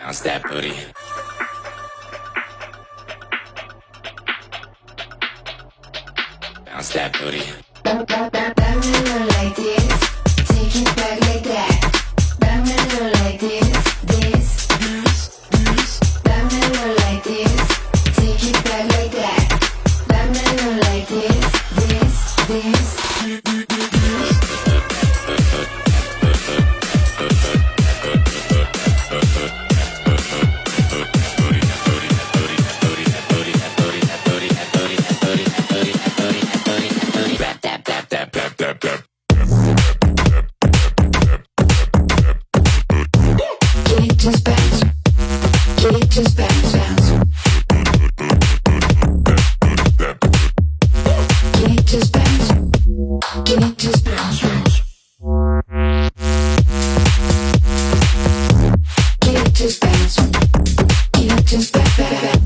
Bounce that booty. Bounce that booty. Bang like this, take it back like that. Bang like this, this. Bang like this, take it back like that. Bang like this, this. Just bounce, just bounce, bounce. Just bounce, just bounce, bounce. Just bounce, just bounce, bounce.